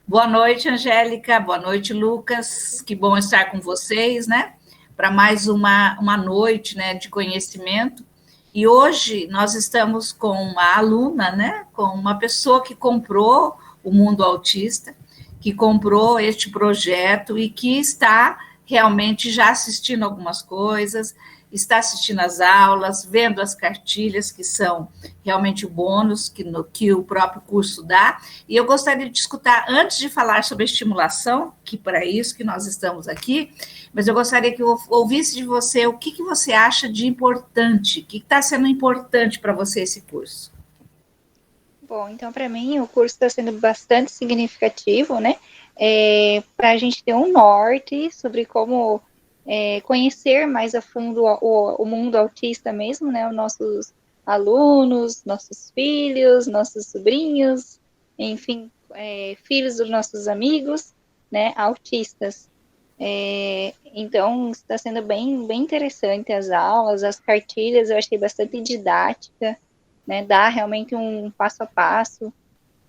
Boa noite, Angélica. Boa noite, Lucas. Que bom estar com vocês, né? Para mais uma noite, né, de conhecimento. E hoje nós estamos com uma aluna, né? Com uma pessoa que comprou o Mundo Autista, que comprou este projeto e que está realmente já assistindo algumas coisas, está assistindo as aulas, vendo as cartilhas, que são realmente o bônus que o próprio curso dá. E eu gostaria de escutar, antes de falar sobre estimulação, que para isso que nós estamos aqui, mas eu gostaria que eu ouvisse de você o que você acha de importante, o que está sendo importante para você esse curso. Bom, então para mim o curso está sendo bastante significativo, né? Para a gente ter um norte sobre como conhecer mais a fundo o mundo autista mesmo, né? Os nossos alunos, nossos filhos, nossos sobrinhos, enfim, filhos dos nossos amigos, né? Autistas. Então está sendo bem interessante as aulas, as cartilhas, eu achei bastante didática, né? Dá realmente um passo a passo,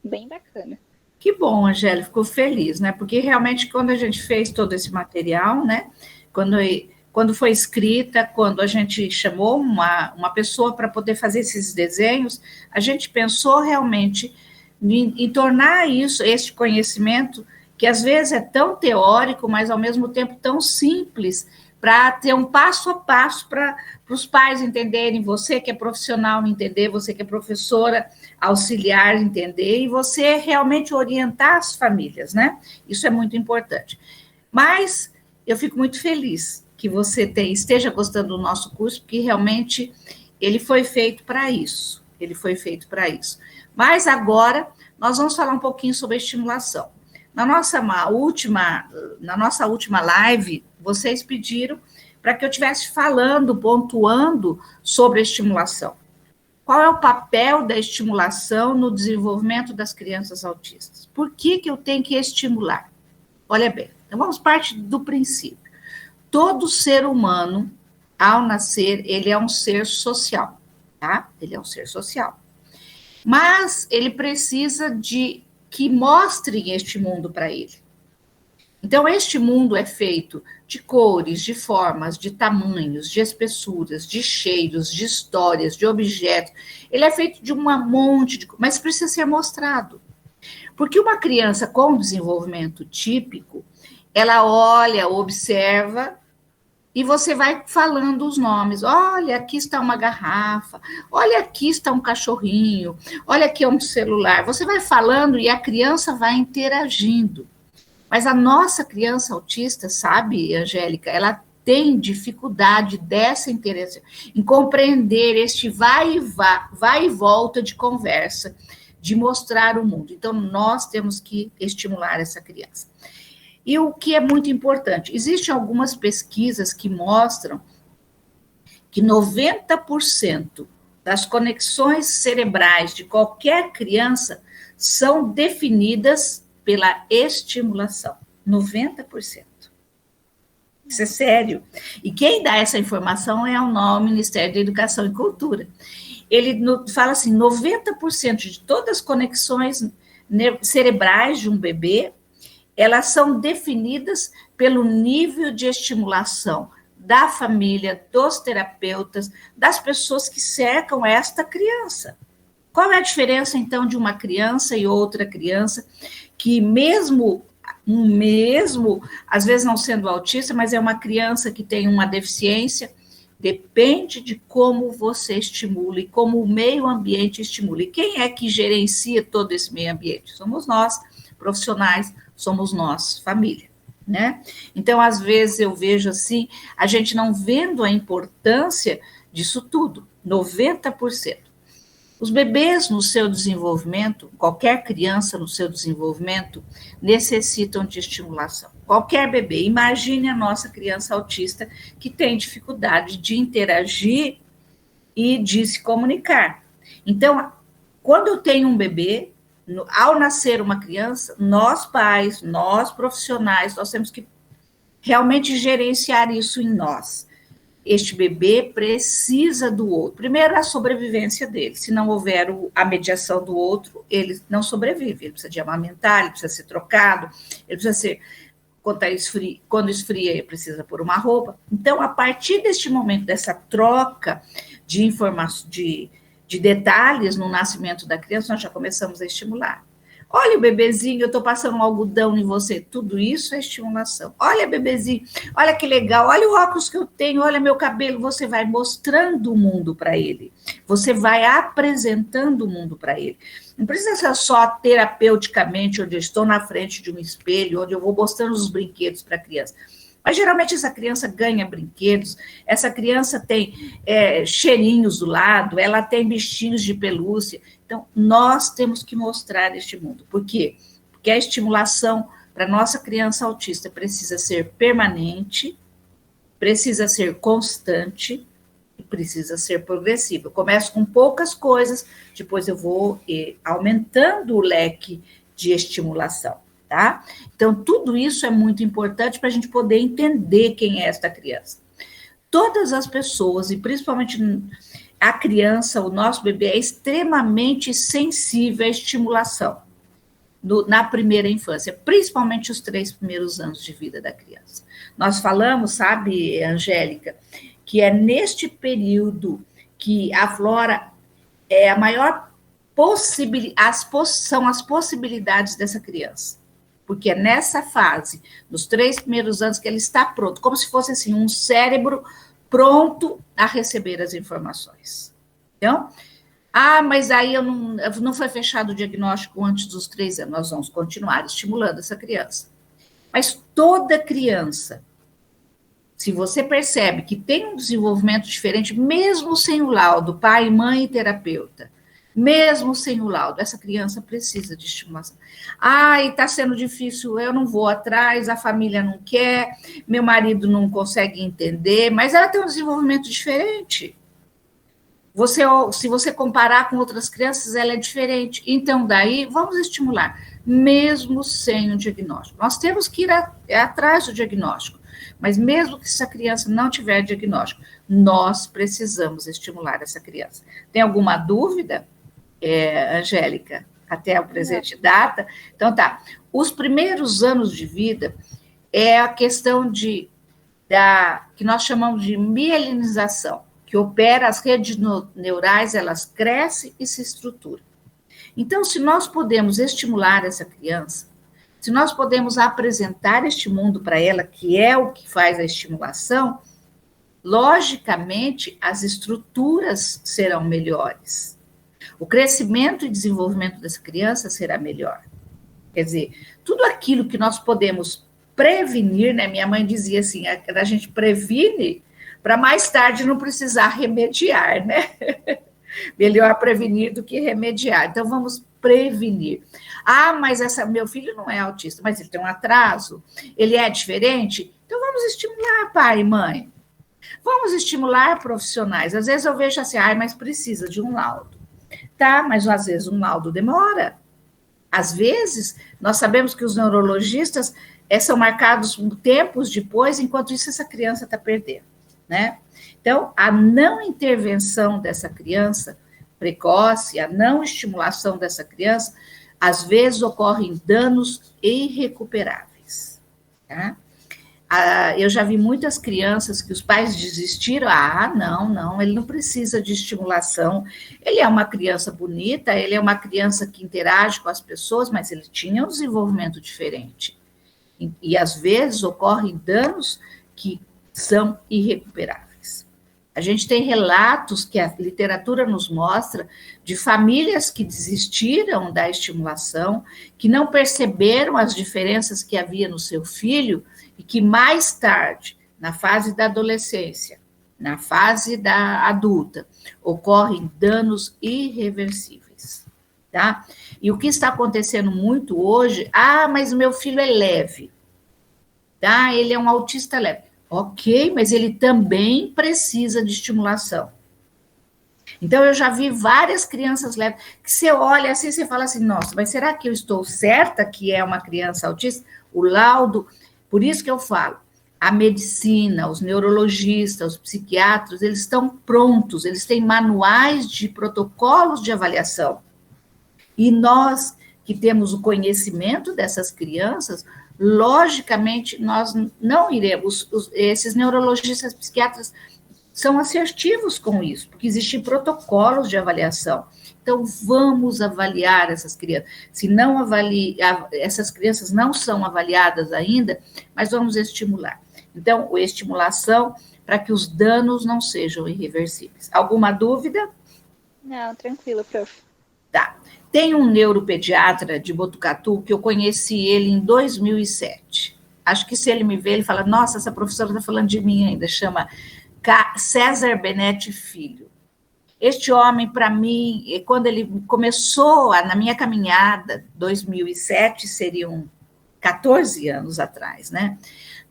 bem bacana. Que bom, Angélica, ficou feliz, né? Porque realmente quando a gente fez todo esse material, né? Quando foi escrita, quando a gente chamou uma pessoa para poder fazer esses desenhos, a gente pensou realmente em tornar este conhecimento, que às vezes é tão teórico, mas ao mesmo tempo tão simples, para ter um passo a passo para os pais entenderem, você que é profissional entender, você que é professora auxiliar entender, e você realmente orientar as famílias, né? Isso é muito importante. Mas eu fico muito feliz que você esteja gostando do nosso curso, porque realmente ele foi feito para isso. Ele foi feito para isso. Mas agora nós vamos falar um pouquinho sobre a estimulação. Na nossa última live, vocês pediram para que eu estivesse falando, pontuando sobre a estimulação. Qual é o papel da estimulação no desenvolvimento das crianças autistas? Por que eu tenho que estimular? Olha bem, então vamos partir do princípio. Todo ser humano, ao nascer, ele é um ser social, tá? Ele é um ser social. Mas ele precisa de que mostrem este mundo para ele. Então, este mundo é feito de cores, de formas, de tamanhos, de espessuras, de cheiros, de histórias, de objetos. Ele é feito de um monte de coisas, mas precisa ser mostrado. Porque uma criança com desenvolvimento típico, ela olha, observa, e você vai falando os nomes. Olha, aqui está uma garrafa. Olha, aqui está um cachorrinho. Olha, aqui é um celular. Você vai falando e a criança vai interagindo. Mas a nossa criança autista, sabe, Angélica, ela tem dificuldade dessa interação, em compreender este vai e volta de conversa, de mostrar o mundo. Então, nós temos que estimular essa criança. E o que é muito importante, existem algumas pesquisas que mostram que 90% das conexões cerebrais de qualquer criança são definidas pela estimulação. 90%. Isso é sério. E quem dá essa informação é o Ministério da Educação e Cultura. Ele fala assim, 90% de todas as conexões cerebrais de um bebê, elas são definidas pelo nível de estimulação da família, dos terapeutas, das pessoas que cercam esta criança. Qual é a diferença, então, de uma criança e outra criança que mesmo, às vezes não sendo autista, mas é uma criança que tem uma deficiência, depende de como você estimula e como o meio ambiente estimula. E quem é que gerencia todo esse meio ambiente? Somos nós, profissionais, somos nós, família, né? Então, às vezes eu vejo assim, a gente não vendo a importância disso tudo, 90%. Os bebês no seu desenvolvimento, qualquer criança no seu desenvolvimento, necessitam de estimulação. Qualquer bebê, imagine a nossa criança autista que tem dificuldade de interagir e de se comunicar. Então, quando eu tenho um bebê, ao nascer uma criança, nós pais, nós profissionais, nós temos que realmente gerenciar isso em nós. este bebê precisa do outro. Primeiro, a sobrevivência dele. Se não houver a mediação do outro, ele não sobrevive. Ele precisa de amamentar, ele precisa ser trocado, ele precisa ser... Quando esfria, ele precisa pôr uma roupa. Então, a partir deste momento, dessa troca de informações, de detalhes no nascimento da criança, nós já começamos a estimular. Olha o bebezinho, eu estou passando um algodão em você. Tudo isso é estimulação. Olha, bebezinho, olha que legal, olha o óculos que eu tenho, olha meu cabelo. Você vai mostrando o mundo para ele. Você vai apresentando o mundo para ele. Não precisa ser só terapeuticamente, onde eu estou na frente de um espelho, onde eu vou mostrando os brinquedos para a criança. Mas, geralmente, essa criança ganha brinquedos, essa criança tem cheirinhos do lado, ela tem bichinhos de pelúcia. Então, nós temos que mostrar este mundo. Por quê? Porque a estimulação para a nossa criança autista precisa ser permanente, precisa ser constante e precisa ser progressiva. Eu começo com poucas coisas, depois eu vou aumentando o leque de estimulação. Tá? Então, tudo isso é muito importante para a gente poder entender quem é esta criança. Todas as pessoas, e principalmente a criança, o nosso bebê, é extremamente sensível à estimulação na primeira infância, principalmente os 3 primeiros anos de vida da criança. Nós falamos, sabe, Angélica, que é neste período que aflora a maior são as possibilidades dessa criança. Porque é nessa fase, nos 3 primeiros anos, que ele está pronto, como se fosse assim, um cérebro pronto a receber as informações. Então, mas aí não foi fechado o diagnóstico antes dos 3 anos, nós vamos continuar estimulando essa criança. Mas toda criança, se você percebe que tem um desenvolvimento diferente, mesmo sem o laudo, pai, mãe e terapeuta, mesmo sem o laudo, essa criança precisa de estimulação. E está sendo difícil, eu não vou atrás, a família não quer, meu marido não consegue entender, mas ela tem um desenvolvimento diferente. Se você comparar com outras crianças, ela é diferente. Então, daí, vamos estimular, mesmo sem um diagnóstico. Nós temos que ir atrás do diagnóstico, mas mesmo que essa criança não tiver diagnóstico, nós precisamos estimular essa criança. Tem alguma dúvida? Angélica, até o presente data. Então, tá. Os primeiros anos de vida é a questão que nós chamamos de mielinização, que opera as redes neurais, elas crescem e se estruturam. Então, se nós podemos estimular essa criança, se nós podemos apresentar este mundo para ela, que é o que faz a estimulação, logicamente, as estruturas serão melhores. O crescimento e desenvolvimento dessa criança será melhor. Quer dizer, tudo aquilo que nós podemos prevenir, né? Minha mãe dizia assim, a gente previne para mais tarde não precisar remediar, né? Melhor prevenir do que remediar. Então, vamos prevenir. Mas meu filho não é autista, mas ele tem um atraso, ele é diferente? Então, vamos estimular pai e mãe. Vamos estimular profissionais. Às vezes eu vejo assim, mas precisa de um laudo. Tá, mas às vezes um laudo demora. Às vezes, nós sabemos que os neurologistas são marcados tempos depois, enquanto isso essa criança está perdendo, né? Então, a não intervenção dessa criança precoce, a não estimulação dessa criança, às vezes ocorrem danos irrecuperáveis, tá? Eu já vi muitas crianças que os pais desistiram, não, ele não precisa de estimulação, ele é uma criança bonita, ele é uma criança que interage com as pessoas, mas ele tinha um desenvolvimento diferente. E às vezes ocorrem danos que são irrecuperáveis. A gente tem relatos que a literatura nos mostra de famílias que desistiram da estimulação, que não perceberam as diferenças que havia no seu filho, e que mais tarde, na fase da adolescência, na fase da adulta, ocorrem danos irreversíveis, tá? E o que está acontecendo muito hoje, mas meu filho é leve, tá? Ele é um autista leve. Ok, mas ele também precisa de estimulação. Então, eu já vi várias crianças leves, que você olha assim, você fala assim, nossa, mas será que eu estou certa que é uma criança autista? O laudo... Por isso que eu falo, a medicina, os neurologistas, os psiquiatras, eles estão prontos, eles têm manuais de protocolos de avaliação. E nós que temos o conhecimento dessas crianças, logicamente, nós não iremos, esses neurologistas, psiquiatras, são assertivos com isso, porque existem protocolos de avaliação. Então, vamos avaliar essas crianças. Se não essas crianças não são avaliadas ainda, mas vamos estimular. Então, a estimulação para que os danos não sejam irreversíveis. Alguma dúvida? Não, tranquilo, prof. Tá. Tem um neuropediatra de Botucatu que eu conheci ele em 2007. Acho que se ele me ver, ele fala, nossa, essa professora está falando de mim ainda, chama César Benetti Filho. Este homem, para mim, quando ele começou na minha caminhada, 2007, seriam 14 anos atrás, né?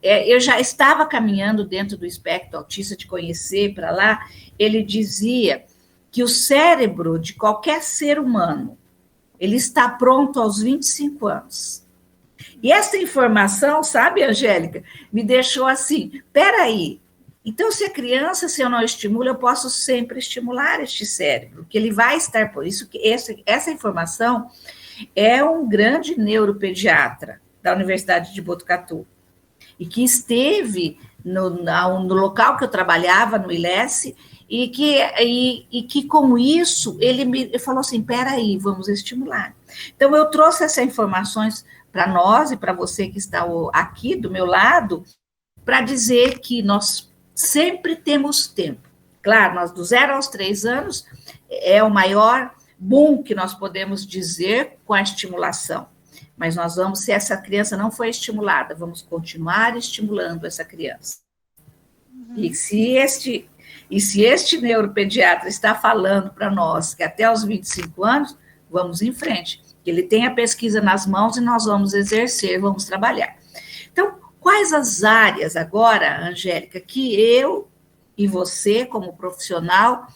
Eu já estava caminhando dentro do espectro autista de conhecer para lá, ele dizia que o cérebro de qualquer ser humano, ele está pronto aos 25 anos. E essa informação, sabe, Angélica, me deixou assim, peraí, então se a criança, se eu não estimulo, eu posso sempre estimular este cérebro, que ele vai estar, por isso que essa informação é um grande neuropediatra da Universidade de Botucatu, e que esteve no local que eu trabalhava, no ILES, e que com isso ele falou assim, peraí, vamos estimular. Então, eu trouxe essas informações para nós e para você que está aqui do meu lado, para dizer que nós sempre temos tempo. Claro, nós do 0 aos 3 anos é o maior boom que nós podemos dizer com a estimulação. Mas nós vamos, se essa criança não foi estimulada, vamos continuar estimulando essa criança. Uhum. E se este neuropediatra está falando para nós que até os 25 anos, vamos em frente. Ele tem a pesquisa nas mãos e nós vamos exercer, vamos trabalhar. Então, quais as áreas agora, Angélica, que eu e você, como profissional,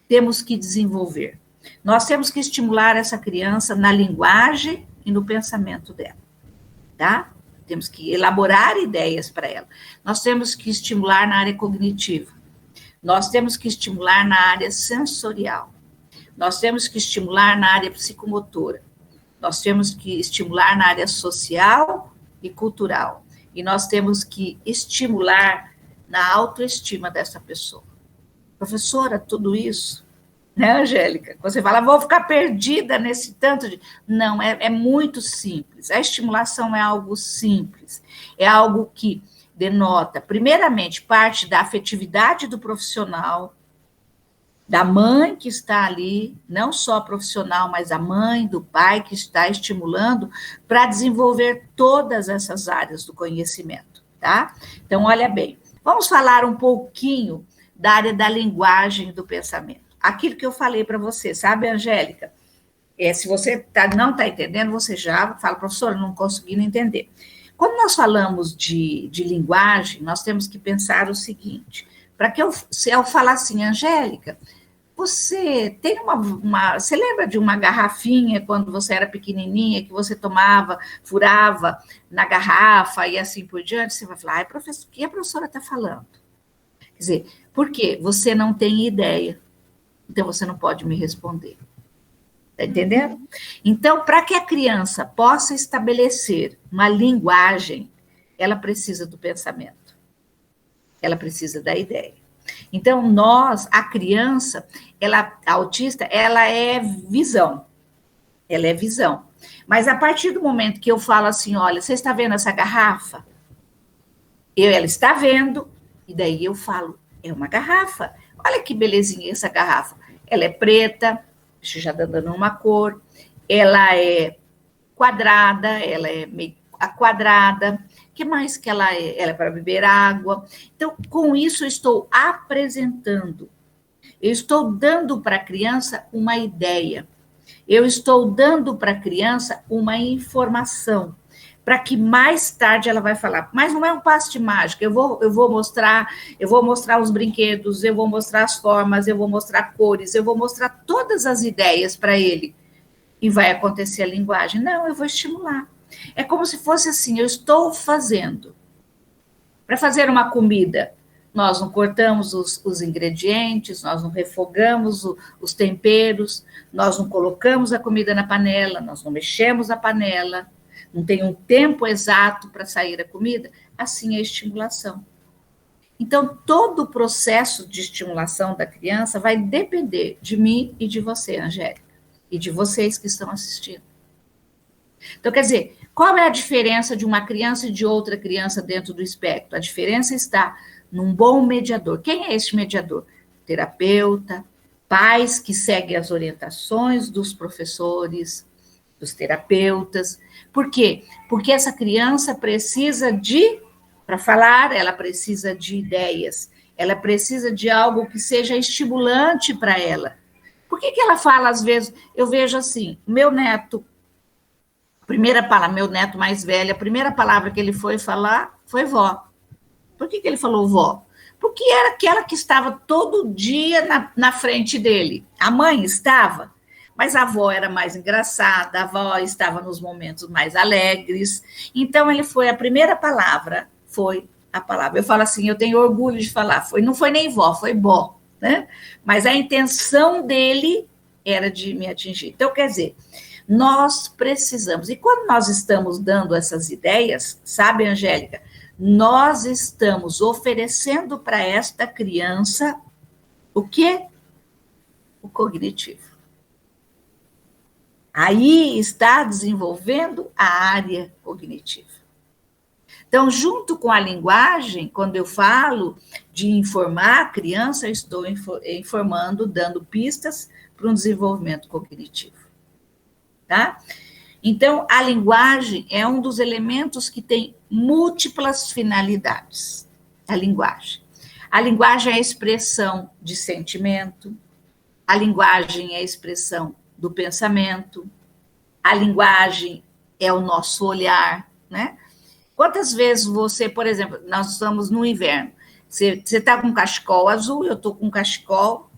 temos que desenvolver? Nós temos que estimular essa criança na linguagem e no pensamento dela, tá? Temos que elaborar ideias para ela. Nós temos que estimular na área cognitiva. Nós temos que estimular na área sensorial. Nós temos que estimular na área psicomotora. Nós temos que estimular na área social e cultural. E nós temos que estimular na autoestima dessa pessoa. Professora, tudo isso, né, Angélica? Você fala, vou ficar perdida nesse tanto de... Não, é muito simples. A estimulação é algo simples. É algo que denota, primeiramente, parte da afetividade do profissional, da mãe que está ali, não só a profissional, mas a mãe, do pai que está estimulando para desenvolver todas essas áreas do conhecimento, tá? Então, olha bem, vamos falar um pouquinho da área da linguagem e do pensamento. Aquilo que eu falei para você, sabe, Angélica? Se você não está entendendo, você já fala, professora, não conseguindo entender. Quando nós falamos de linguagem, nós temos que pensar o seguinte, se eu falar assim, Angélica, você tem você lembra de uma garrafinha quando você era pequenininha, que você tomava, furava na garrafa e assim por diante? Você vai falar, professor, o que a professora está falando? Quer dizer, por quê? Você não tem ideia, então você não pode me responder. Está entendendo? Então, para que a criança possa estabelecer uma linguagem, ela precisa do pensamento. Ela precisa da ideia. Então, a criança, a autista, ela é visão. Ela é visão. Mas a partir do momento que eu falo assim, olha, você está vendo essa garrafa? Ela está vendo, e daí eu falo, é uma garrafa. Olha que belezinha essa garrafa. Ela é preta, já dando uma cor, ela é quadrada, ela é meio quadrada, o que mais que ela é? Ela é para beber água. Então, com isso, eu estou apresentando, eu estou dando para a criança uma ideia, eu estou dando para a criança uma informação, para que mais tarde ela vai falar, mas não é um passe de mágica, eu vou mostrar os brinquedos, eu vou mostrar as formas, eu vou mostrar cores, eu vou mostrar todas as ideias para ele, e vai acontecer a linguagem. Não, eu vou estimular. É como se fosse assim, eu estou fazendo. Para fazer uma comida, nós não cortamos os ingredientes, nós não refogamos os temperos, nós não colocamos a comida na panela, nós não mexemos a panela, não tem um tempo exato para sair a comida, assim é a estimulação. Então, todo o processo de estimulação da criança vai depender de mim e de você, Angélica, e de vocês que estão assistindo. Então, quer dizer, qual é a diferença de uma criança e de outra criança dentro do espectro? A diferença está num bom mediador. Quem é esse mediador? Terapeuta, pais que seguem as orientações dos professores, dos terapeutas. Por quê? Porque essa criança precisa para falar, ela precisa de ideias, ela precisa de algo que seja estimulante para ela. Por que ela fala, às vezes, eu vejo assim, meu neto, meu neto mais velho, a primeira palavra que ele foi falar foi vó. Por que ele falou vó? Porque era aquela que estava todo dia na frente dele. A mãe estava, mas a avó era mais engraçada, a avó estava nos momentos mais alegres. Então, a primeira palavra foi a palavra. Eu falo assim, eu tenho orgulho de falar, não foi nem vó, foi bó, né? Mas a intenção dele era de me atingir. Então, quer dizer, nós precisamos, e quando nós estamos dando essas ideias, sabe, Angélica, nós estamos oferecendo para esta criança o quê? O cognitivo. Aí está desenvolvendo a área cognitiva. Então, junto com a linguagem, quando eu falo de informar a criança, eu estou informando, dando pistas para um desenvolvimento cognitivo. Tá? Então, a linguagem é um dos elementos que tem múltiplas finalidades. A linguagem. A linguagem é a expressão de sentimento, a linguagem é a expressão do pensamento, a linguagem é o nosso olhar, né? Quantas vezes você, por exemplo, nós estamos no inverno, você está com um cachecol azul, eu estou com um cachecol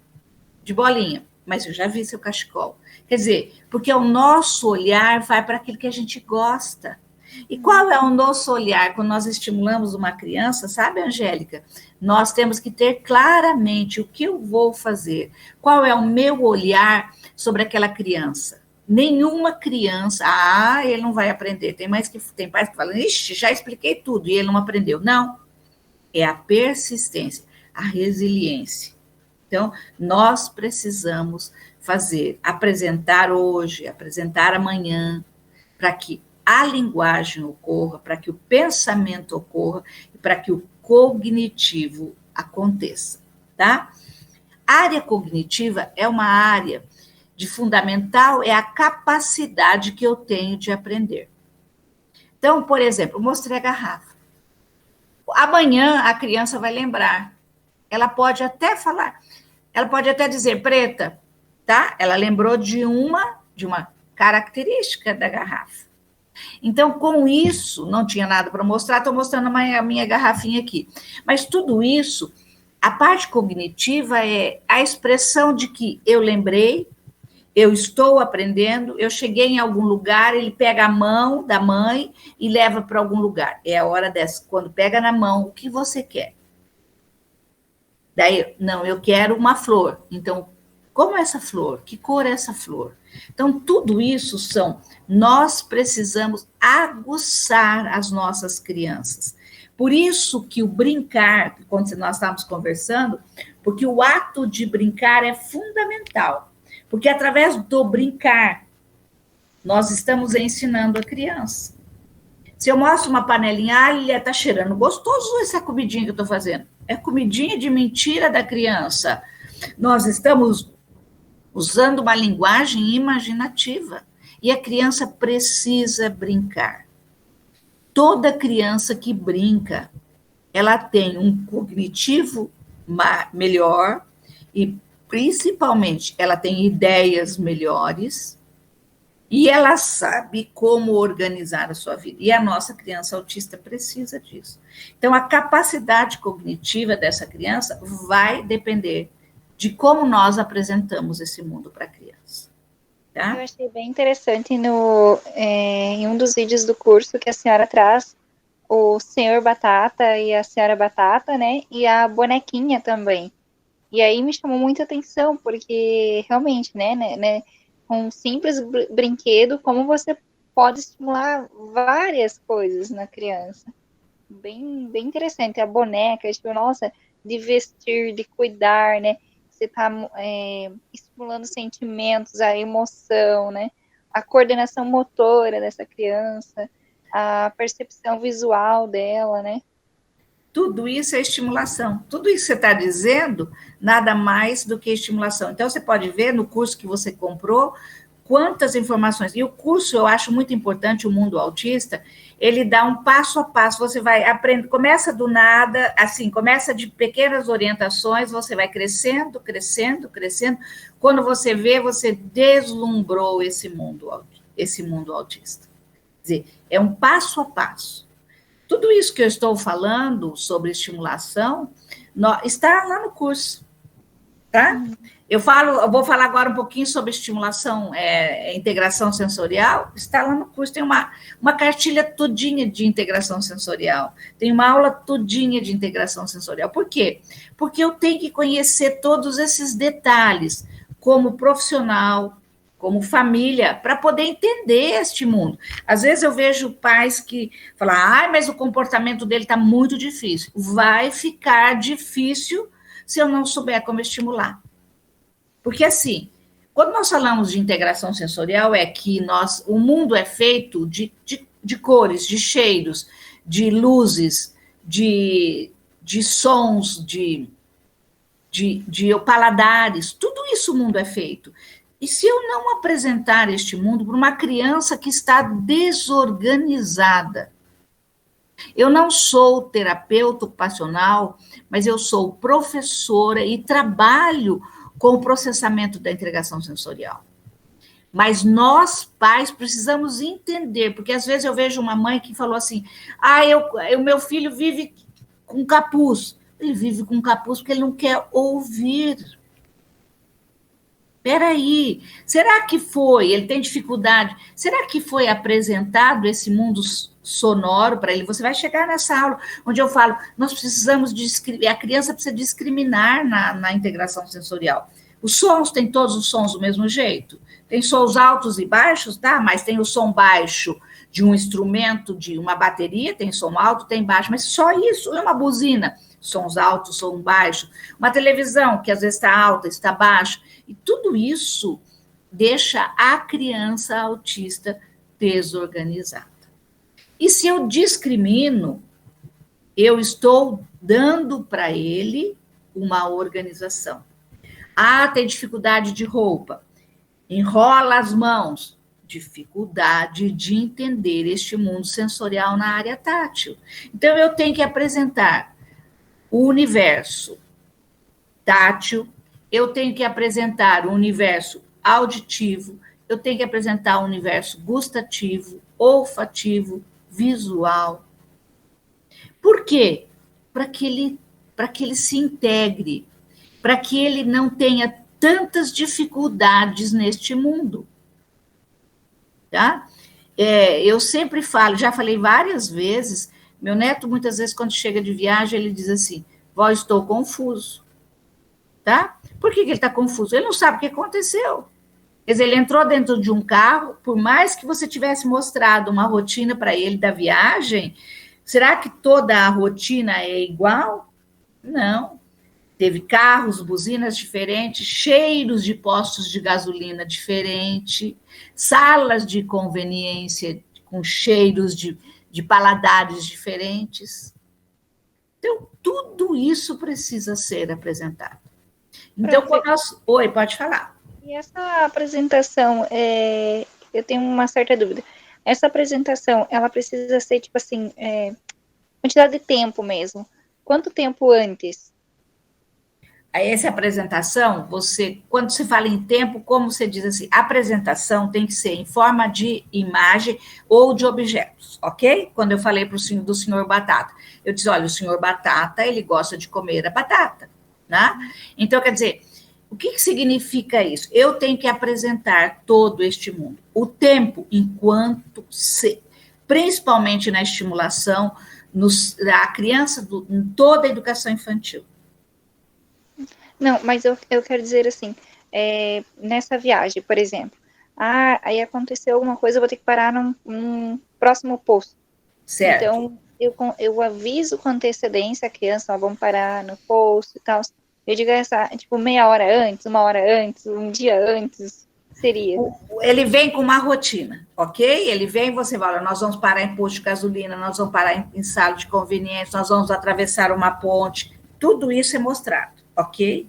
de bolinha, mas eu já vi seu cachecol. Quer dizer, porque o nosso olhar vai para aquilo que a gente gosta. E qual é o nosso olhar quando nós estimulamos uma criança, sabe, Angélica? Nós temos que ter claramente o que eu vou fazer, qual é o meu olhar sobre aquela criança. Nenhuma criança, ele não vai aprender. Tem pais que falam, ixi, já expliquei tudo e ele não aprendeu. Não, é a persistência, a resiliência. Então, nós precisamos apresentar hoje, apresentar amanhã, para que a linguagem ocorra, para que o pensamento ocorra e para que o cognitivo aconteça, tá? A área cognitiva é uma área de fundamental, é a capacidade que eu tenho de aprender. Então, por exemplo, mostrei a garrafa. Amanhã a criança vai lembrar. Ela pode até falar, ela pode até dizer preta, tá? Ela lembrou de uma característica da garrafa. Então, com isso, não tinha nada para mostrar, estou mostrando a minha garrafinha aqui. Mas tudo isso, a parte cognitiva é a expressão de que eu lembrei, eu estou aprendendo, eu cheguei em algum lugar, ele pega a mão da mãe e leva para algum lugar. É a hora dessa, quando pega na mão, o que você quer? Daí, não, eu quero uma flor. Então, como é essa flor? Que cor é essa flor? Então, tudo isso nós precisamos aguçar as nossas crianças. Por isso que o brincar, quando nós estávamos conversando, porque o ato de brincar é fundamental. Porque através do brincar, nós estamos ensinando a criança. Se eu mostro uma panelinha, ele está cheirando gostoso essa comidinha que eu estou fazendo. É comidinha de mentira da criança. Nós estamos usando uma linguagem imaginativa. E a criança precisa brincar. Toda criança que brinca, ela tem um cognitivo melhor e, principalmente, ela tem ideias melhores e ela sabe como organizar a sua vida. E a nossa criança autista precisa disso. Então, a capacidade cognitiva dessa criança vai depender de como nós apresentamos esse mundo para a criança. Tá? Eu achei bem interessante em um dos vídeos do curso que a senhora traz o Senhor Batata e a Senhora Batata, né? E a bonequinha também. E aí me chamou muita atenção, porque realmente, né, um simples brinquedo, como você pode estimular várias coisas na criança. Bem interessante. A boneca, tipo, nossa, de vestir, de cuidar, né? Você tá estimulando sentimentos, a emoção, né? A coordenação motora dessa criança, a percepção visual dela, né? Tudo isso é estimulação. Tudo isso que você está dizendo, nada mais do que estimulação. Então, você pode ver no curso que você comprou quantas informações. E o curso, eu acho muito importante, o Mundo Autista, ele dá um passo a passo. Você vai aprender, começa do nada, assim, começa de pequenas orientações, você vai crescendo, crescendo, crescendo. Quando você vê, você deslumbrou esse mundo autista. Quer dizer, é um passo a passo. Tudo isso que eu estou falando sobre estimulação está lá no curso, tá? Eu vou falar agora um pouquinho sobre estimulação, integração sensorial. Está lá no curso, tem uma cartilha todinha de integração sensorial, tem uma aula todinha de integração sensorial. Por quê? Porque eu tenho que conhecer todos esses detalhes como profissional, como família, para poder entender este mundo. Às vezes eu vejo pais que falam, mas o comportamento dele está muito difícil. Vai ficar difícil se eu não souber como estimular. Porque assim, quando nós falamos de integração sensorial, é que o mundo é feito de cores, de cheiros, de luzes, de sons, de paladares, tudo isso o mundo é feito. E se eu não apresentar este mundo para uma criança que está desorganizada? Eu não sou terapeuta ocupacional, mas eu sou professora e trabalho com o processamento da integração sensorial. Mas nós, pais, precisamos entender, porque às vezes eu vejo uma mãe que falou assim, o meu filho vive com capuz. Ele vive com capuz porque ele não quer ouvir. Peraí, será que ele tem dificuldade, será que foi apresentado esse mundo sonoro para ele? Você vai chegar nessa aula onde eu falo, nós precisamos a criança precisa discriminar na integração sensorial. Os sons, tem todos os sons do mesmo jeito? Tem sons altos e baixos, tá? Mas tem o som baixo de um instrumento, de uma bateria, tem som alto, tem baixo, mas só isso, é uma buzina. Sons altos, som baixo, uma televisão que às vezes está alta, está baixa, e tudo isso deixa a criança autista desorganizada. E se eu discrimino, eu estou dando para ele uma organização. Tem dificuldade de roupa, enrola as mãos, dificuldade de entender este mundo sensorial na área tátil. Então, eu tenho que apresentar o universo tátil, eu tenho que apresentar o universo auditivo, eu tenho que apresentar o universo gustativo, olfativo, visual. Por quê? Para que ele se integre, para que ele não tenha tantas dificuldades neste mundo. Tá? Eu sempre falo, já falei várias vezes, meu neto, muitas vezes, quando chega de viagem, ele diz assim, vó, estou confuso. Tá? Por que ele está confuso? Ele não sabe o que aconteceu. Quer dizer, ele entrou dentro de um carro, por mais que você tivesse mostrado uma rotina para ele da viagem, será que toda a rotina é igual? Não. Teve carros, buzinas diferentes, cheiros de postos de gasolina diferentes, salas de conveniência com cheiros de paladares diferentes. Então, tudo isso precisa ser apresentado. Então, quando nós... Oi, pode falar. E essa apresentação, eu tenho uma certa dúvida. Essa apresentação, ela precisa ser, tipo assim, quantidade de tempo mesmo. Quanto tempo antes? Essa apresentação, quando se fala em tempo, como você diz assim, a apresentação tem que ser em forma de imagem ou de objetos, ok? Quando eu falei do senhor Batata, eu disse, olha, o senhor Batata, ele gosta de comer a batata, né? Então, quer dizer, o que significa isso? Eu tenho que apresentar todo este mundo. O tempo, enquanto principalmente na estimulação, a criança, em toda a educação infantil. Não, mas eu quero dizer assim, nessa viagem, por exemplo, aí aconteceu alguma coisa, eu vou ter que parar num próximo posto. Certo. Então, eu aviso com antecedência a criança, ó, vamos parar no posto e tal. Eu digo tipo, meia hora antes, uma hora antes, um dia antes, seria. Ele vem com uma rotina, ok? Ele vem, você fala, nós vamos parar em posto de gasolina, nós vamos parar em sala de conveniência, nós vamos atravessar uma ponte, tudo isso é mostrado, ok?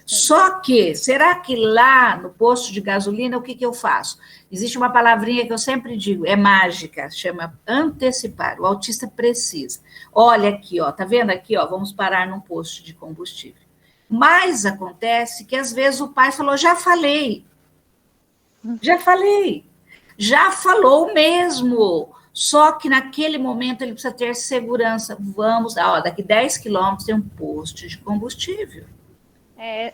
Só que, será que lá no posto de gasolina, o que eu faço? Existe uma palavrinha que eu sempre digo, é mágica, chama antecipar. O autista precisa. Olha aqui, ó, tá vendo aqui, ó, vamos parar num posto de combustível. Mas acontece que às vezes o pai falou, já falei, já falou mesmo. Só que naquele momento ele precisa ter segurança. Vamos, ó, daqui 10 quilômetros tem um posto de combustível.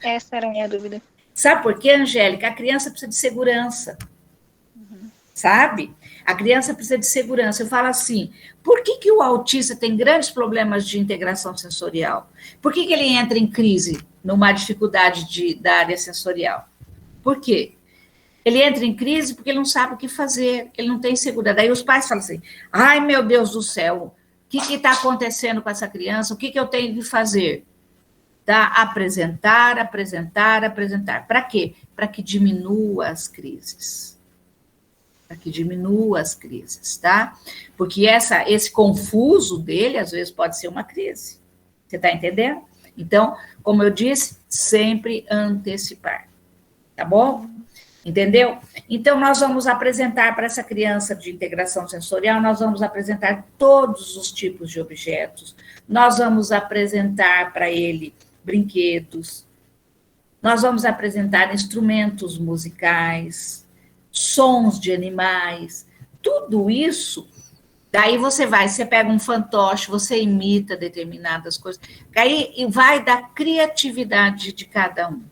Essa era a minha dúvida. Sabe por quê, Angélica? A criança precisa de segurança. Sabe? A criança precisa de segurança. Eu falo assim, por que o autista tem grandes problemas de integração sensorial? Por que ele entra em crise numa dificuldade da área sensorial? Por quê? Ele entra em crise porque ele não sabe o que fazer, ele não tem segurança. Daí os pais falam assim, ai, meu Deus do céu, o que está acontecendo com essa criança? O que eu tenho de fazer? Tá? Apresentar. Para quê? Para que diminua as crises. Tá? Porque esse confuso dele, às vezes, pode ser uma crise. Você está entendendo? Então, como eu disse, sempre antecipar. Tá bom? Entendeu? Então, nós vamos apresentar para essa criança de integração sensorial, nós vamos apresentar todos os tipos de objetos, nós vamos apresentar para ele brinquedos, nós vamos apresentar instrumentos musicais, sons de animais, tudo isso. Daí você pega um fantoche, você imita determinadas coisas, aí vai da criatividade de cada um,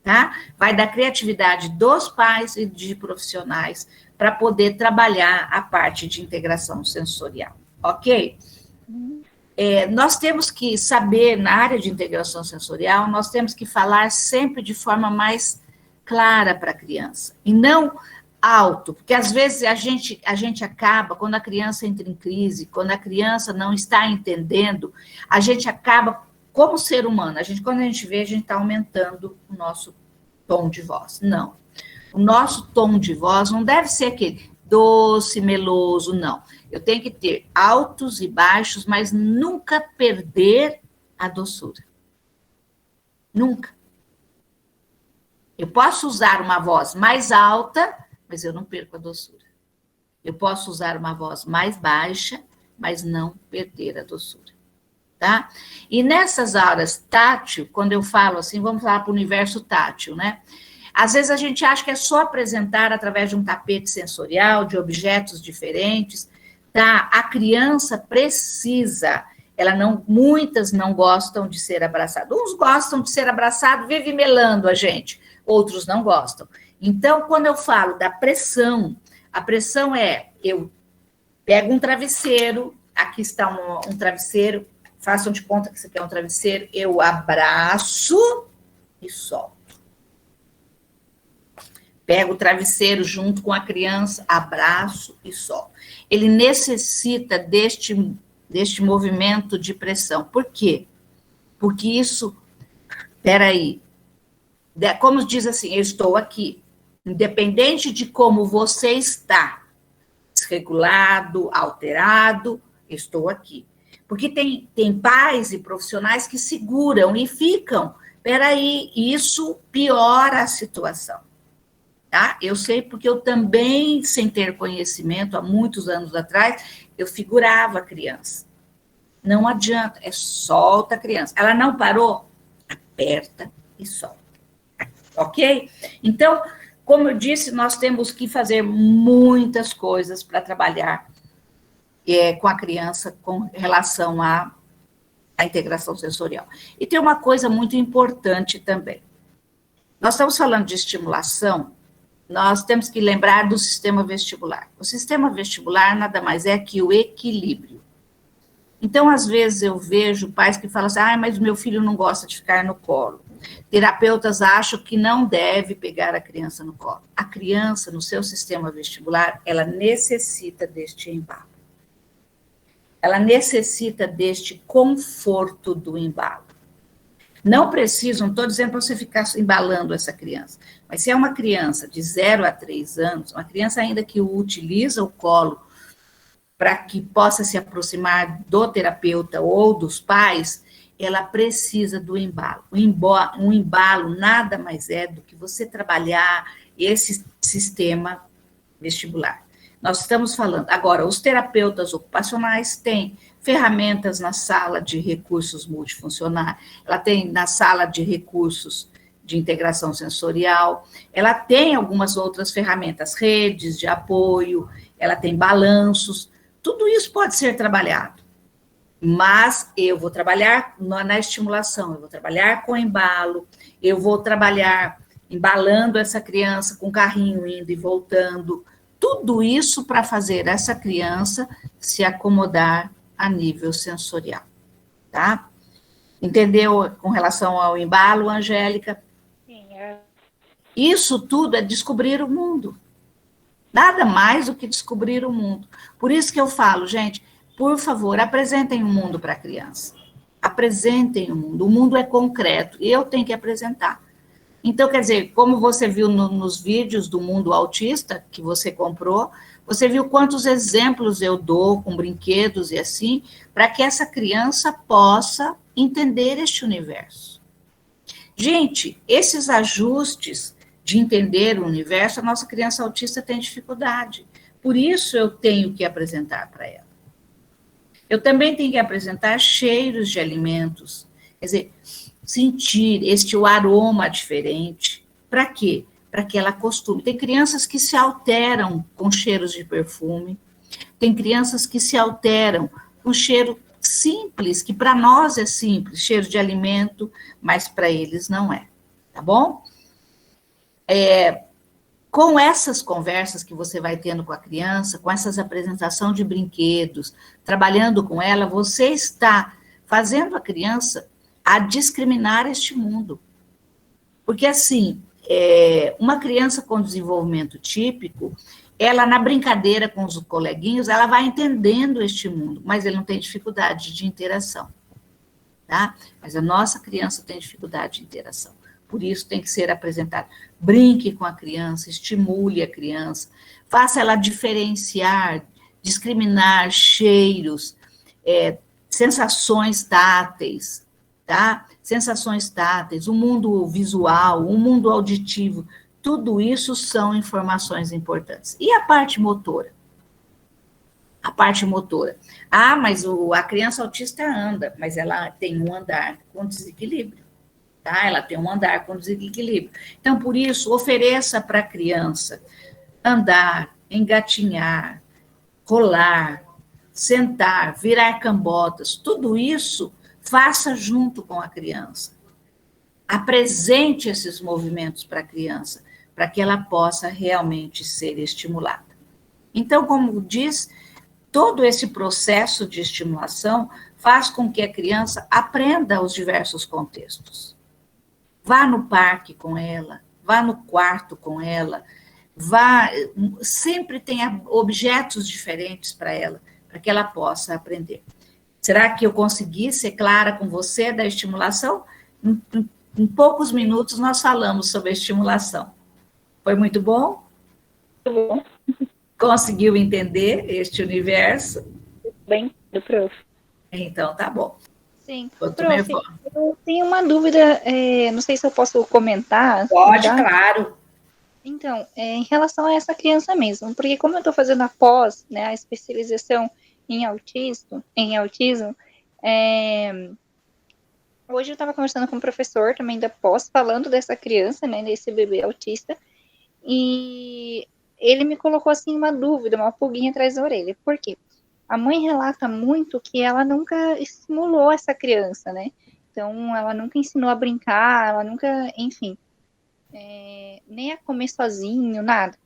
tá? Vai da criatividade dos pais e de profissionais para poder trabalhar a parte de integração sensorial, ok? Nós temos que saber, na área de integração sensorial, nós temos que falar sempre de forma mais clara para a criança, e não alto, porque às vezes a gente acaba, quando a criança entra em crise, quando a criança não está entendendo, a gente acaba, como ser humano, quando a gente vê, a gente está aumentando o nosso tom de voz. Não. O nosso tom de voz não deve ser aquele doce, meloso, não. Eu tenho que ter altos e baixos, mas nunca perder a doçura. Nunca. Eu posso usar uma voz mais alta, mas eu não perco a doçura. Eu posso usar uma voz mais baixa, mas não perder a doçura. Tá? E nessas áreas tátil, quando eu falo assim, vamos falar para o universo tátil, né? Às vezes a gente acha que é só apresentar através de um tapete sensorial, de objetos diferentes, tá? A criança precisa, muitas não gostam de ser abraçadas. Uns gostam de ser abraçados, vive melando a gente, outros não gostam. Então, quando eu falo da pressão, a pressão eu pego um travesseiro, aqui está um travesseiro, façam de conta que isso aqui é um travesseiro, eu abraço e solto. Pego o travesseiro junto com a criança, abraço e solto. Ele necessita deste movimento de pressão. Por quê? Porque isso, como diz assim, eu estou aqui. Independente de como você está, desregulado, alterado, eu estou aqui. Porque tem pais e profissionais que seguram e ficam. Isso piora a situação. Tá? Eu sei porque eu também, sem ter conhecimento, há muitos anos atrás, eu figurava a criança. Não adianta, solta a criança. Ela não parou? Aperta e solta. Ok? Então, como eu disse, nós temos que fazer muitas coisas para trabalhar com a criança com relação à integração sensorial. E tem uma coisa muito importante também. Nós estamos falando de estimulação, nós temos que lembrar do sistema vestibular. O sistema vestibular nada mais é que o equilíbrio. Então, às vezes, eu vejo pais que falam assim, mas meu filho não gosta de ficar no colo. Terapeutas acham que não deve pegar a criança no colo. A criança, no seu sistema vestibular, ela necessita deste embalo. Ela necessita deste conforto do embalo. Não preciso, não estou dizendo para você ficar embalando essa criança, mas se é uma criança de 0 a 3 anos, uma criança ainda que utiliza o colo para que possa se aproximar do terapeuta ou dos pais, ela precisa do embalo. Um embalo nada mais é do que você trabalhar esse sistema vestibular. Nós estamos falando, agora, os terapeutas ocupacionais têm ferramentas na sala de recursos multifuncionais, ela tem na sala de recursos de integração sensorial, ela tem algumas outras ferramentas, redes de apoio, ela tem balanços, tudo isso pode ser trabalhado. Mas eu vou trabalhar na estimulação, eu vou trabalhar com embalo, eu vou trabalhar embalando essa criança com o carrinho indo e voltando, tudo isso para fazer essa criança se acomodar a nível sensorial, tá? Entendeu com relação ao embalo, Angélica? Sim. Isso tudo é descobrir o mundo. Nada mais do que descobrir o mundo. Por isso que eu falo, gente, por favor, apresentem o mundo para a criança. Apresentem o mundo. O mundo é concreto e eu tenho que apresentar. Então, quer dizer, como você viu nos vídeos do mundo autista que você comprou, você viu quantos exemplos eu dou com brinquedos e assim, para que essa criança possa entender este universo. Gente, esses ajustes de entender o universo, a nossa criança autista tem dificuldade. Por isso eu tenho que apresentar para ela. Eu também tenho que apresentar cheiros de alimentos, quer dizer, sentir o aroma diferente. Para quê? Para que ela acostume. Tem crianças que se alteram com cheiros de perfume, tem crianças que se alteram com cheiro simples, que para nós é simples, cheiro de alimento, mas para eles não é, tá bom? Com essas conversas que você vai tendo com a criança, com essas apresentações de brinquedos, trabalhando com ela, você está fazendo a criança a discriminar este mundo. Porque, assim, uma criança com desenvolvimento típico, ela, na brincadeira com os coleguinhas, ela vai entendendo este mundo, mas ele não tem dificuldade de interação, tá? Mas a nossa criança tem dificuldade de interação. Por isso tem que ser apresentado. Brinque com a criança, estimule a criança, faça ela diferenciar, discriminar cheiros, sensações táteis, tá? Sensações táteis, o mundo visual, o mundo auditivo, tudo isso são informações importantes. E a parte motora? A parte motora. Mas a criança autista anda, mas ela tem um andar com desequilíbrio, tá? Ela tem um andar com desequilíbrio. Então, por isso, ofereça para a criança andar, engatinhar, rolar, sentar, virar cambotas, tudo isso faça junto com a criança. Apresente esses movimentos para a criança, para que ela possa realmente ser estimulada. Então, como diz, todo esse processo de estimulação faz com que a criança aprenda os diversos contextos. Vá no parque com ela, vá no quarto com ela, sempre tenha objetos diferentes para ela, para que ela possa aprender. Será que eu consegui ser clara com você da estimulação? Em poucos minutos nós falamos sobre a estimulação. Foi muito bom? Muito bom. Conseguiu entender este universo? Bem, do prof. Então, tá bom. Sim. Prof, eu tenho uma dúvida, não sei se eu posso comentar. Pode, já? Claro. Então, em relação a essa criança mesmo, porque como eu estou fazendo a pós, né, a especialização em autismo, hoje eu estava conversando com um professor também da pós, falando dessa criança, né, desse bebê autista, e ele me colocou, assim, uma dúvida, uma pulguinha atrás da orelha. Por quê? A mãe relata muito que ela nunca estimulou essa criança, né? Então, ela nunca ensinou a brincar, ela nunca, enfim. nem a comer sozinho, nada.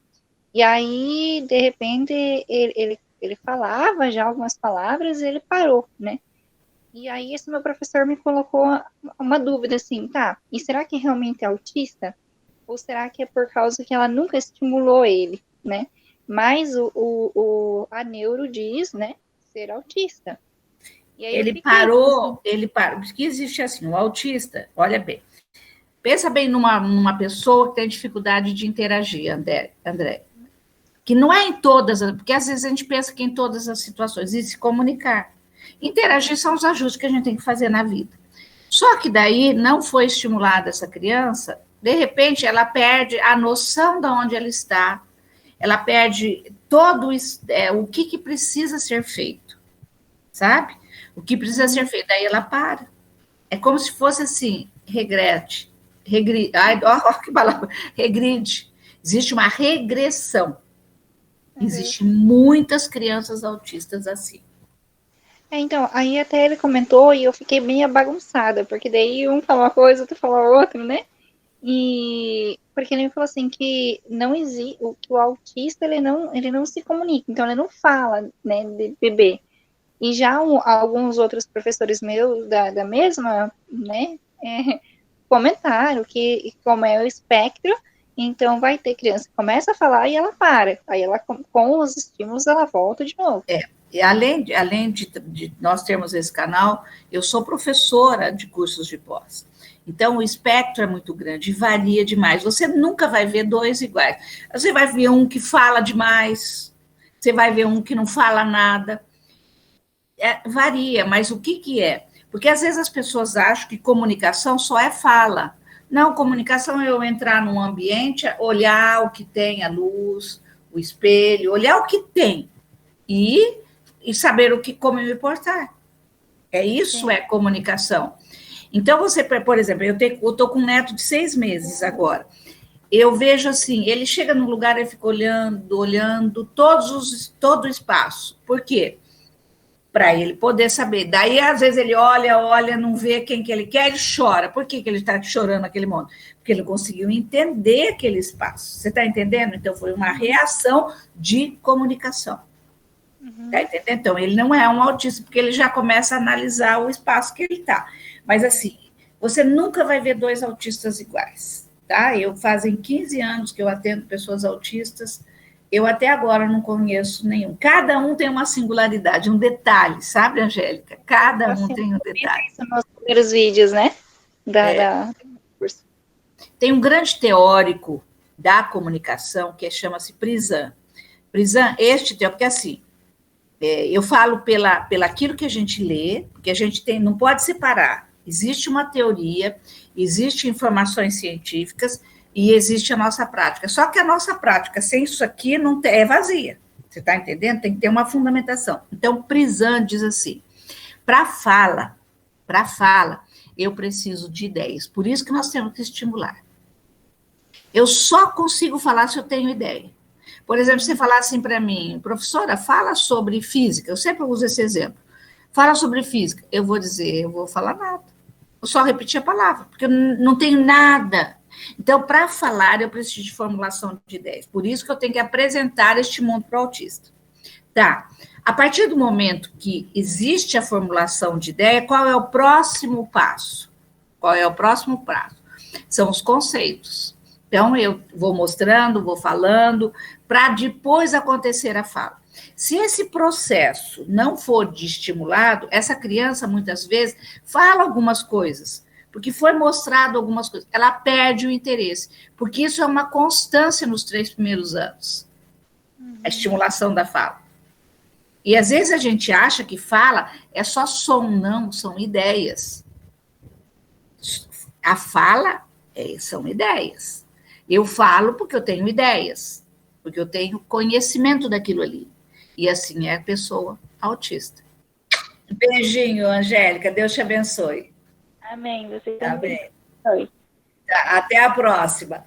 E aí, de repente, ele falava já algumas palavras e ele parou, né? E aí, esse meu professor me colocou uma dúvida assim, tá, e será que realmente é autista? Ou será que é por causa que ela nunca estimulou ele, né? Mas a neuro diz, né, ser autista. E aí eu fiquei, tipo assim, Ele parou, porque existe assim, o autista, olha bem, pensa bem numa pessoa que tem dificuldade de interagir, André, que não é em todas, porque às vezes a gente pensa que em todas as situações, e se comunicar. Interagir são os ajustes que a gente tem que fazer na vida. Só que daí não foi estimulada essa criança, de repente ela perde a noção de onde ela está, ela perde todo o que precisa ser feito, sabe? O que precisa ser feito, daí ela para. É como se fosse assim, que palavra, regride. Existe uma regressão. Existem muitas crianças autistas assim. então, aí até ele comentou e eu fiquei meio bagunçada, porque daí um fala uma coisa, outro fala outra, né? E porque ele falou assim que não existe, que o autista ele não se comunica, então ele não fala, né, de bebê. E já alguns outros professores meus da mesma, né, comentaram que como é o espectro, então vai ter criança que começa a falar e ela para. Aí ela, com os estímulos, ela volta de novo. E além de nós termos esse canal, eu sou professora de cursos de pós. Então, o espectro é muito grande, varia demais. Você nunca vai ver dois iguais. Você vai ver um que fala demais, você vai ver um que não fala nada. Varia, mas o que é? Porque às vezes as pessoas acham que comunicação só é fala. Não, comunicação é eu entrar num ambiente, olhar o que tem, a luz, o espelho, olhar o que tem e saber como me portar. Isso é comunicação. Então, você, por exemplo, eu estou com um neto de 6 meses agora. Eu vejo assim, ele chega num lugar e fica olhando todo o espaço. Por quê? Para ele poder saber. Daí, às vezes, ele olha, não vê quem que ele quer, ele chora. Por que ele está chorando naquele momento? Porque ele conseguiu entender aquele espaço. Você está entendendo? Então, foi uma reação de comunicação. Tá entendendo? Então, ele não é um autista, porque ele já começa a analisar o espaço que ele está. Mas, assim, você nunca vai ver dois autistas iguais, tá? Fazem 15 anos que eu atendo pessoas autistas, eu até agora não conheço nenhum. Cada um tem uma singularidade, um detalhe, sabe, Angélica? Cada um tem um detalhe. Isso nos primeiros vídeos, né? Tem um grande teórico da comunicação que chama-se Prizan. Prizan, porque assim, eu falo aquilo que a gente lê, porque a gente não pode separar. Existe uma teoria, existem informações científicas e existe a nossa prática. Só que a nossa prática, sem isso aqui, não é vazia. Você está entendendo? Tem que ter uma fundamentação. Então, Prizan diz assim, para fala, eu preciso de ideias. Por isso que nós temos que estimular. Eu só consigo falar se eu tenho ideia. Por exemplo, você falar assim para mim, professora, fala sobre física. Eu sempre uso esse exemplo. Fala sobre física. Eu vou falar nada. Eu só repetir a palavra, porque eu não tenho nada. Então, para falar, eu preciso de formulação de ideias. Por isso que eu tenho que apresentar este mundo para o autista. Tá. A partir do momento que existe a formulação de ideia, qual é o próximo passo? Qual é o próximo passo? São os conceitos. Então, eu vou mostrando, vou falando, para depois acontecer a fala. Se esse processo não for estimulado, essa criança, muitas vezes, fala algumas coisas, porque foi mostrado algumas coisas, ela perde o interesse, porque isso é uma constância nos 3 primeiros anos, a estimulação da fala. E, às vezes, a gente acha que fala é só som, não, são ideias. A fala são ideias. Eu falo porque eu tenho ideias, porque eu tenho conhecimento daquilo ali. E assim é a pessoa autista. Um beijinho, Angélica. Deus te abençoe. Amém. Você Tá também. bem. Até a próxima.